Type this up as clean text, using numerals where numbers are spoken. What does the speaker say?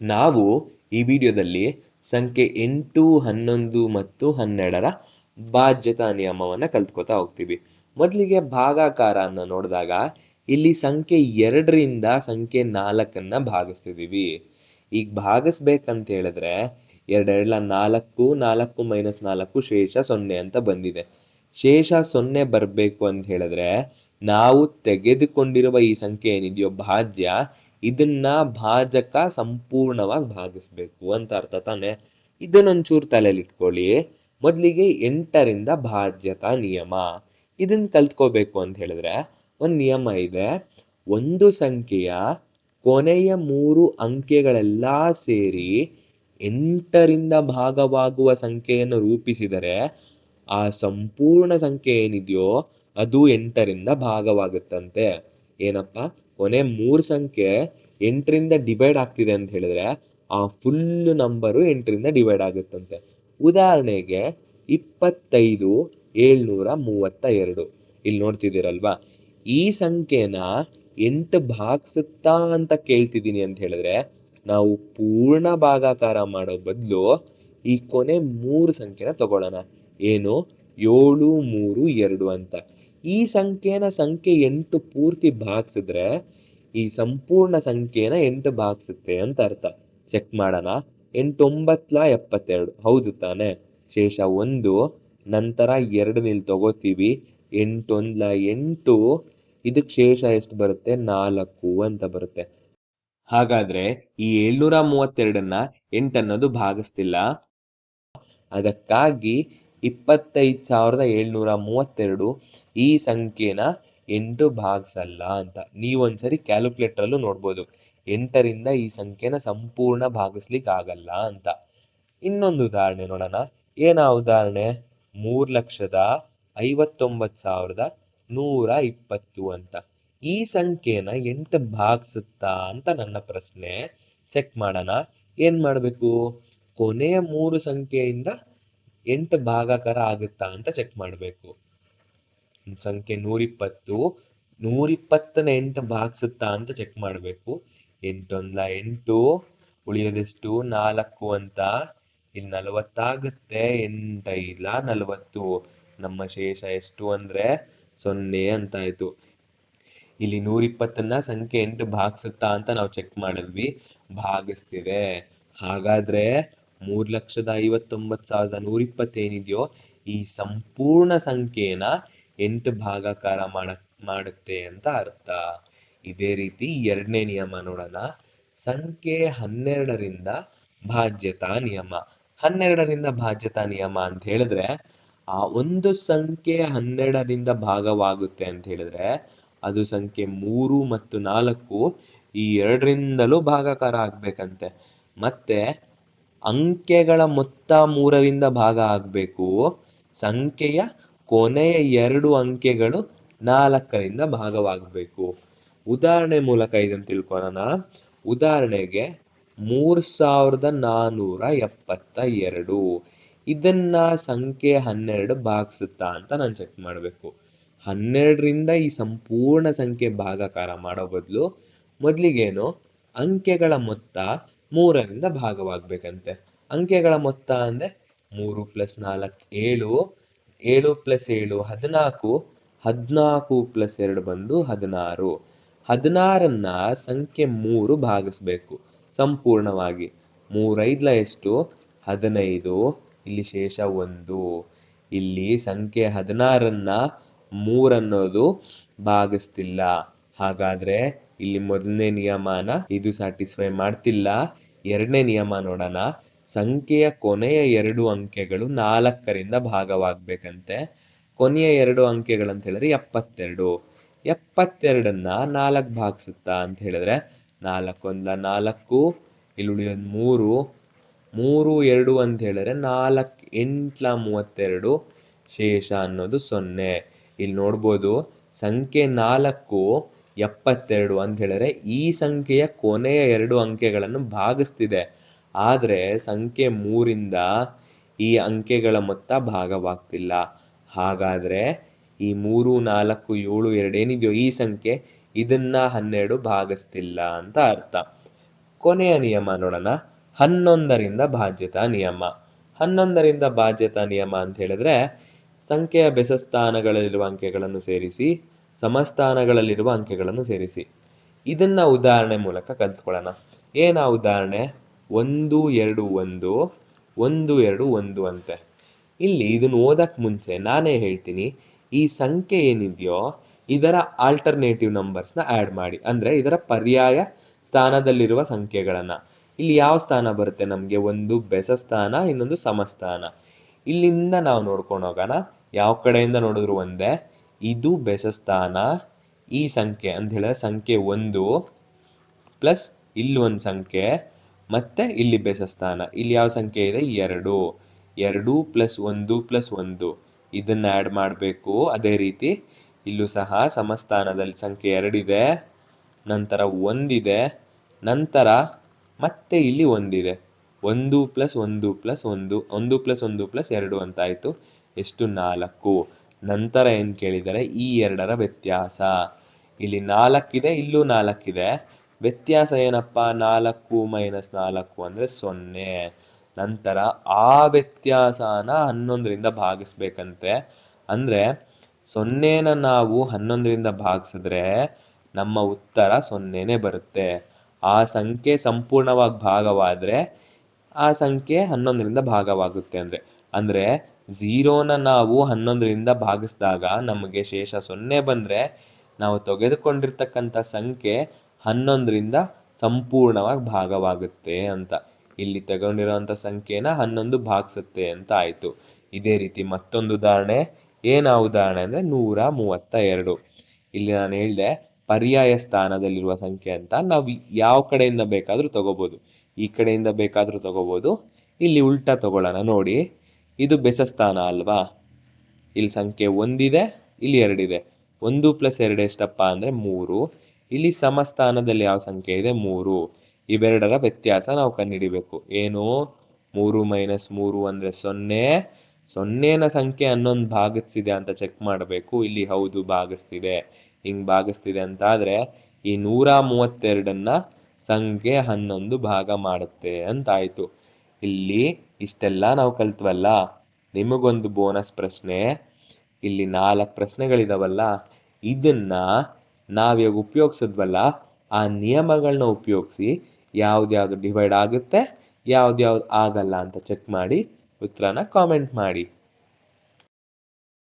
ನಾವು ಈ ವಿಡಿಯೋದಲ್ಲಿ ಸಂಖ್ಯೆ 8, 11 ಮತ್ತು 12ರ ಭಾಜ್ಯತಾ ನಿಯಮವನ್ನು ಕಲ್ತ್ಕೋತಾ ಹೋಗ್ತೀವಿ. ಮೊದಲಿಗೆ ಭಾಗಾಕಾರ ಅನ್ನು ನೋಡಿದಾಗ ಇಲ್ಲಿ ಸಂಖ್ಯೆ 2ರಿಂದ ಸಂಖ್ಯೆ 4ನ್ನ ಭಾಗಿಸ್ತಿದ್ದೀವಿ. ಈಗ ಭಾಗಿಸ್ಬೇಕಂತ ಹೇಳಿದ್ರೆ 2 2 4, 4 - 4 ಶೇಷ 0 ಅಂತ ಬಂದಿದೆ. ಶೇಷ 0 ಬರಬೇಕು ಅಂತ ಹೇಳಿದ್ರೆ ನಾವು ತೆಗೆದುಕೊಂಡಿರುವ ಈ ಸಂಖ್ಯೆ ಏನಿದೆಯೋ ಭಾಜ್ಯ, ಇದನ್ನ ಭಾಜಕ ಸಂಪೂರ್ಣವಾಗಿ ಭಾಗಿಸ್ಬೇಕು ಅಂತ ಅರ್ಥ ತಾನೆ. ಇದನ್ನೊಂಚೂರು ತಲೆಯಲ್ಲಿ ಇಟ್ಕೊಳ್ಳಿ. ಮೊದಲಿಗೆ 8ರಿಂದ ಭಾಜ್ಯತಾ ನಿಯಮ, ಇದನ್ನ ಕಲ್ತ್ಕೋಬೇಕು ಅಂತ ಹೇಳಿದ್ರೆ ಒಂದು ನಿಯಮ ಇದೆ. ಒಂದು ಸಂಖ್ಯೆಯ ಕೊನೆಯ 3 ಅಂಕೆಗಳೆಲ್ಲ ಸೇರಿ 8ರಿಂದ ಭಾಗವಾಗುವ ಸಂಖ್ಯೆಯನ್ನು ರೂಪಿಸಿದರೆ ಆ ಸಂಪೂರ್ಣ ಸಂಖ್ಯೆ ಏನಿದೆಯೋ ಅದು 8ರಿಂದ ಭಾಗವಾಗುತ್ತಂತೆ. ಏನಪ್ಪ, ಕೊನೆ 3 ಸಂಖ್ಯೆ 8ರಿಂದ ಡಿವೈಡ್ ಆಗ್ತಿದೆ ಅಂತ ಹೇಳಿದ್ರೆ ಆ ಫುಲ್ ನಂಬರು 8ರಿಂದ ಡಿವೈಡ್ ಆಗುತ್ತಂತೆ. ಉದಾಹರಣೆಗೆ 25 732. ಇಲ್ಲಿ ನೋಡ್ತಿದ್ದೀರಲ್ವಾ, ಈ ಸಂಖ್ಯೆನ 8 ಭಾಗಿಸುತ್ತಾ ಅಂತ ಕೇಳ್ತಿದ್ದೀನಿ ಅಂತ ಹೇಳಿದ್ರೆ ನಾವು ಪೂರ್ಣ ಭಾಗಾಕಾರ ಮಾಡೋ ಬದಲು ಈ ಕೊನೆ 3 ಸಂಖ್ಯೆನ ತಗೊಳ್ಳೋಣ. ಏನು, 7 3 2 ಅಂತ. ಈ ಸಂಖ್ಯೆನ ಸಂಖ್ಯೆ 8 ಪೂರ್ತಿ ಭಾಗಿಸಿದ್ರೆ ಈ ಸಂಪೂರ್ಣ ಸಂಖ್ಯೆನ 8 ಭಾಗಿಸುತ್ತೆ ಅಂತ ಅರ್ಥ. ಚೆಕ್ ಮಾಡೋಣ. 8 9 72, ಹೌದು ತಾನೆ. ಶೇಷ 1, ನಂತರ 2 ಇಲ್ಲಿ ತಗೋತೀವಿ. 8 1 8, ಇದಕ್ಕೆ ಶೇಷ ಎಷ್ಟು ಬರುತ್ತೆ, 4 ಅಂತ ಬರುತ್ತೆ. ಹಾಗಾದ್ರೆ ಈ 732ನ್ನ 8 ಅನ್ನೋದು ಭಾಗಿಸ್ತಿಲ್ಲ. ಅದಕ್ಕಾಗಿ 25,732 ಈ ಸಂಖ್ಯೆನ 8 ಭಾಗಿಸಲ್ಲ ಅಂತ. ನೀವೊಂದ್ಸರಿ ಕ್ಯಾಲ್ಕುಲೇಟರಲ್ಲೂ ನೋಡ್ಬೋದು, 8ರಿಂದ ಈ ಸಂಖ್ಯೆನ ಸಂಪೂರ್ಣ ಭಾಗಿಸ್ಲಿಕ್ಕೆ ಆಗಲ್ಲ ಅಂತ. ಇನ್ನೊಂದು ಉದಾಹರಣೆ ನೋಡೋಣ. ಏನಾ ಉದಾಹರಣೆ, 3,59,120 ಅಂತ. ಈ ಸಂಖ್ಯೆನ 8 ಭಾಗಿಸುತ್ತಾ ಅಂತ ನನ್ನ ಪ್ರಶ್ನೆ. ಚೆಕ್ ಮಾಡೋಣ. ಏನ್ ಮಾಡಬೇಕು, ಕೊನೆಯ 3 ಸಂಖ್ಯೆಯಿಂದ 8 ಭಾಗಾಕಾರ ಆಗುತ್ತಾ ಅಂತ ಚೆಕ್ ಮಾಡಬೇಕು. ಸಂಖ್ಯೆ 120, 120ನ 8 ಭಾಗಿಸುತ್ತಾ ಅಂತ ಚೆಕ್ ಮಾಡಬೇಕು. 8 1 8, ಉಳಿಯೋದೆಷ್ಟು 4 ಅಂತ. ಇಲ್ಲಿ 40 ಆಗುತ್ತೆ. 8 5 40. ನಮ್ಮ ಶೇಷ ಎಷ್ಟು ಅಂದ್ರೆ 0 ಅಂತ ಆಯ್ತು. ಇಲ್ಲಿ 120ನ್ನ ಸಂಖ್ಯೆ 8 ಭಾಗಿಸುತ್ತಾ ಅಂತ ನಾವು ಚೆಕ್ ಮಾಡಿದ್ವಿ, ಭಾಗಿಸ್ತಿದೆ. ಹಾಗಾದ್ರೆ 3,59,120 ಏನಿದೆಯೋ ಈ ಸಂಪೂರ್ಣ ಸಂಖ್ಯೆನ 8 ಭಾಗಾಕಾರ ಮಾಡುತ್ತೆ ಅಂತ ಅರ್ಥ. ಇದೇ ರೀತಿ 2ನೇ ನಿಯಮ ನೋಡೋಣ. ಸಂಖ್ಯೆ 12ರಿಂದ ಭಾಜ್ಯತಾ ನಿಯಮ. 12ರಿಂದ ಭಾಜ್ಯತಾ ನಿಯಮ ಅಂತ ಹೇಳಿದ್ರೆ ಆ ಒಂದು ಸಂಖ್ಯೆ 12ರಿಂದ ಭಾಗವಾಗುತ್ತೆ ಅಂತ ಹೇಳಿದ್ರೆ ಅದು ಸಂಖ್ಯೆ 3 ಮತ್ತು 4 ಈ 2ರಿಂದಲೂ ಭಾಗಾಕಾರ ಆಗ್ಬೇಕಂತೆ. ಮತ್ತೆ ಅಂಕೆಗಳ ಮೊತ್ತ 3ರಿಂದ ಭಾಗ ಆಗಬೇಕು. ಸಂಖ್ಯೆಯ ಕೊನೆಯ 2 ಅಂಕೆಗಳು 4ರಿಂದ ಭಾಗವಾಗಬೇಕು. ಉದಾಹರಣೆ ಮೂಲಕ ಇದನ್ನು ತಿಳ್ಕೊಳ್ಳೋಣ. ಉದಾಹರಣೆಗೆ 3,472, ಇದನ್ನ ಸಂಖ್ಯೆ 12 ಭಾಗಿಸುತ್ತಾ ಅಂತ ನಾನು ಚೆಕ್ ಮಾಡಬೇಕು. 12ರಿಂದ ಈ ಸಂಪೂರ್ಣ ಸಂಖ್ಯೆ ಭಾಗಾಕಾರ ಮಾಡೋ ಬದಲು ಮೊದಲಿಗೇನು, ಅಂಕೆಗಳ ಮೊತ್ತ 3ರಿಂದ ಭಾಗವಾಗಬೇಕಂತೆ. ಅಂಕೆಗಳ ಮೊತ್ತ ಅಂದರೆ 3 + 4 7, 7 + 7 14, 14 + 2 ಬಂದು 16. 16ನ್ನ ಸಂಖ್ಯೆ 3 ಭಾಗಿಸ್ಬೇಕು ಸಂಪೂರ್ಣವಾಗಿ. 3 5 ಎಷ್ಟು, 15. ಇಲ್ಲಿ ಶೇಷ 1. ಇಲ್ಲಿ ಸಂಖ್ಯೆ 16ನ್ನ 3 ಅನ್ನೋದು ಭಾಗಿಸ್ತಿಲ್ಲ. ಹಾಗಾದ್ರೆ ಇಲ್ಲಿ ಮೊದಲನೇ ನಿಯಮನ ಇದು ಸ್ಯಾಟಿಸ್ಫೈ ಮಾಡ್ತಿಲ್ಲ. 2ನೇ ನಿಯಮ ನೋಡೋಣ. ಸಂಖ್ಯೆಯ ಕೊನೆಯ 2 ಅಂಕೆಗಳು 4ರಿಂದ ಭಾಗವಾಗಬೇಕಂತೆ. ಕೊನೆಯ 2 ಅಂಕೆಗಳಂತ ಹೇಳಿದ್ರೆ 72. 72ನ್ನ 4 ಭಾಗಿಸುತ್ತಾ ಅಂತ ಹೇಳಿದ್ರೆ 4 1 4, ಇಲ್ಲಿ ಉಳಿಯೋದು 3, 3 2 ಅಂತ ಹೇಳಿದ್ರೆ 4 8 32, ಶೇಷ ಅನ್ನೋದು 0. ಇಲ್ಲಿ ನೋಡ್ಬೋದು, ಸಂಖ್ಯೆ 4 72 ಅಂತ ಹೇಳಿದ್ರೆ ಈ ಸಂಖ್ಯೆಯ ಕೊನೆಯ 2 ಅಂಕೆಗಳನ್ನು ಭಾಗಿಸ್ತಿದೆ. ಆದರೆ ಸಂಖ್ಯೆ 3ರಿಂದ ಈ ಅಂಕೆಗಳ ಮೊತ್ತ ಭಾಗವಾಗ್ತಿಲ್ಲ. ಹಾಗಾದ್ರೆ ಈ 3 4 7 2 ಏನಿದೆಯೋ ಈ ಸಂಖ್ಯೆ ಇದನ್ನ 12 ಭಾಗಿಸ್ತಿಲ್ಲ ಅಂತ ಅರ್ಥ. ಕೊನೆಯ ನಿಯಮ ನೋಡೋಣ, 11ರಿಂದ ಬಾಧ್ಯತಾ ನಿಯಮ. 11ರಿಂದ ಬಾಧ್ಯತಾ ನಿಯಮ ಅಂತ ಹೇಳಿದ್ರೆ, ಸಂಖ್ಯೆಯ ಬೆಸ ಸ್ಥಾನಗಳಲ್ಲಿರುವ ಅಂಕೆಗಳನ್ನು ಸೇರಿಸಿ ಸಮಸ್ಥಾನಗಳಲ್ಲಿರುವ ಅಂಕೆಗಳನ್ನು ಸೇರಿಸಿ. ಇದನ್ನ ಉದಾಹರಣೆ ಮೂಲಕ ಕಲ್ತ್ಕೊಳ್ಳೋಣ. ಏನಾ ಉದಾಹರಣೆ? 1 2 1 1 2 1 ಅಂತೆ. ಇಲ್ಲಿ ಇದನ್ನು ಓದಕ್ಕೆ ಮುಂಚೆ ನಾನೇ ಹೇಳ್ತೀನಿ, ಈ ಸಂಖ್ಯೆ ಏನಿದೆಯೋ ಇದರ ಆಲ್ಟರ್ನೇಟಿವ್ ನಂಬರ್ಸ್ನ ಆ್ಯಡ್ ಮಾಡಿ, ಅಂದರೆ ಇದರ ಪರ್ಯಾಯ ಸ್ಥಾನದಲ್ಲಿರುವ ಸಂಖ್ಯೆಗಳನ್ನು. ಇಲ್ಲಿ ಯಾವ ಸ್ಥಾನ ಬರುತ್ತೆ ನಮಗೆ? ಒಂದು ಬೆಸ ಸ್ಥಾನ, ಇನ್ನೊಂದು ಸಮಸ್ಥಾನ. ಇಲ್ಲಿಂದ ನಾವು ನೋಡ್ಕೊಂಡು ಹೋಗೋಣ. ಯಾವ ಕಡೆಯಿಂದ ನೋಡಿದ್ರು ಒಂದೇ. ಇದು ಬೆಸ ಸ್ಥಾನ, ಈ ಸಂಖ್ಯೆ ಅಂತ ಹೇಳಿದ್ರೆ ಸಂಖ್ಯೆ 1 ಪ್ಲಸ್ ಇಲ್ಲಿ ಒಂದು ಸಂಖ್ಯೆ, ಮತ್ತೆ ಇಲ್ಲಿ ಬೆಸ ಸ್ಥಾನ. ಇಲ್ಲಿ ಯಾವ ಸಂಖ್ಯೆ ಇದೆ? 2 2 ಪ್ಲಸ್ 1 ಪ್ಲಸ್ 1 ಇದನ್ನು ಆ್ಯಡ್ ಮಾಡಬೇಕು. ಅದೇ ರೀತಿ ಇಲ್ಲೂ ಸಹ ಸಮಸ್ಥಾನದಲ್ಲಿ ಸಂಖ್ಯೆ 2 ಇದೆ, ನಂತರ 1 ಇದೆ, ನಂತರ ಮತ್ತೆ ಇಲ್ಲಿ 1 ಇದೆ. 1 ಪ್ಲಸ್ 1 ಪ್ಲಸ್ 1 1 ಪ್ಲಸ್ 1 ಪ್ಲಸ್ 2 ಅಂತ ಆಯಿತು. ಎಷ್ಟು? 4. ನಂತರ ಏನು ಕೇಳಿದರೆ ಈ ಎರಡರ ವ್ಯತ್ಯಾಸ. ಇಲ್ಲಿ 4 ಇದೆ, ಇಲ್ಲೂ 4 ಇದೆ. ವ್ಯತ್ಯಾಸ ಏನಪ್ಪ? 4 ಮೈನಸ್ 4 ಅಂದರೆ 0. ನಂತರ ಆ ವ್ಯತ್ಯಾಸನ 11ರಿಂದ ಭಾಗಿಸ್ಬೇಕಂತೆ. ಅಂದರೆ 0ನ ನಾವು 11ರಿಂದ ಭಾಗಿಸಿದ್ರೆ ನಮ್ಮ ಉತ್ತರ 0ನೇ ಬರುತ್ತೆ. ಆ ಸಂಖ್ಯೆ ಸಂಪೂರ್ಣವಾಗಿ ಭಾಗವಾದರೆ ಆ ಸಂಖ್ಯೆ 11ರಿಂದ ಭಾಗವಾಗುತ್ತೆ. ಅಂದರೆ 0ನ ನಾವು 11ರಿಂದ ಭಾಗಿಸಿದಾಗ ನಮಗೆ ಶೇಷ 0 ಬಂದರೆ ನಾವು ತೆಗೆದುಕೊಂಡಿರ್ತಕ್ಕಂಥ ಸಂಖ್ಯೆ 11ರಿಂದ ಸಂಪೂರ್ಣವಾಗಿ ಭಾಗವಾಗುತ್ತೆ ಅಂತ. ಇಲ್ಲಿ ತಗೊಂಡಿರೋಂಥ ಸಂಖ್ಯೆನ 11 ಭಾಗಿಸುತ್ತೆ ಅಂತ ಆಯಿತು. ಇದೇ ರೀತಿ ಮತ್ತೊಂದು ಉದಾಹರಣೆ. ಏನಾ ಉದಾಹರಣೆ ಅಂದರೆ 132. ಇಲ್ಲಿ ನಾನು ಹೇಳಿದೆ ಪರ್ಯಾಯ ಸ್ಥಾನದಲ್ಲಿರುವ ಸಂಖ್ಯೆ ಅಂತ. ನಾವು ಯಾವ ಕಡೆಯಿಂದ ಬೇಕಾದರೂ ತಗೋಬೋದು. ಈ ಕಡೆಯಿಂದ ಬೇಕಾದರೂ ತಗೋಬೋದು, ಇಲ್ಲಿ ಉಲ್ಟಾ ತಗೊಳ್ಳೋಣ. ನೋಡಿ, ಇದು ಬೆಸ ಸ್ಥಾನ ಅಲ್ವಾ? ಇಲ್ಲಿ ಸಂಖ್ಯೆ 1 ಇದೆ, ಇಲ್ಲಿ 2 ಇದೆ. 1 ಪ್ಲಸ್ 2 ಎಷ್ಟಪ್ಪ ಅಂದರೆ 3. ಇಲ್ಲಿ ಸಮಸ್ಥಾನದಲ್ಲಿ ಯಾವ ಸಂಖ್ಯೆ ಇದೆ? 3. ಇವೆರಡರ ವ್ಯತ್ಯಾಸ ನಾವು ಕಂಡುಹಿಡಿಬೇಕು. ಏನು? 3 ಮೈನಸ್ 3 ಅಂದರೆ 0. 0ನ ಸಂಖ್ಯೆ 11 ಭಾಗಿಸ್ತಿದೆ ಅಂತ ಚೆಕ್ ಮಾಡಬೇಕು. ಇಲ್ಲಿ ಹೌದು ಭಾಗಿಸ್ತಿದೆ. ಹಿಂಗೆ ಭಾಗಿಸ್ತಿದೆ ಅಂತ ಆದರೆ ಈ 132ನ್ನ ಸಂಖ್ಯೆ 11 ಭಾಗ ಮಾಡುತ್ತೆ ಅಂತಾಯಿತು. ಇಲ್ಲಿ ಇಷ್ಟೆಲ್ಲ ನಾವು ಕಲ್ತ್ವಲ್ಲ. ನಿಮಗೊಂದು ಬೋನಸ್ ಪ್ರಶ್ನೆ. ಇಲ್ಲಿ 4 ಪ್ರಶ್ನೆಗಳಿದಾವಲ್ಲ, ಇದನ್ನ ನಾವಿವಾಗ ಉಪಯೋಗಿಸಿದ್ವಲ್ಲ, ಆ ನಿಯಮಗಳನ್ನ ಉಪಯೋಗಿಸಿ ಯಾವ್ದ್ಯಾವ್ದು ಡಿವೈಡ್ ಆಗುತ್ತೆ, ಯಾವ್ದ್ಯಾವ್ದು ಆಗಲ್ಲ ಅಂತ ಚೆಕ್ ಮಾಡಿ ಉತ್ತರನ ಕಾಮೆಂಟ್ ಮಾಡಿ.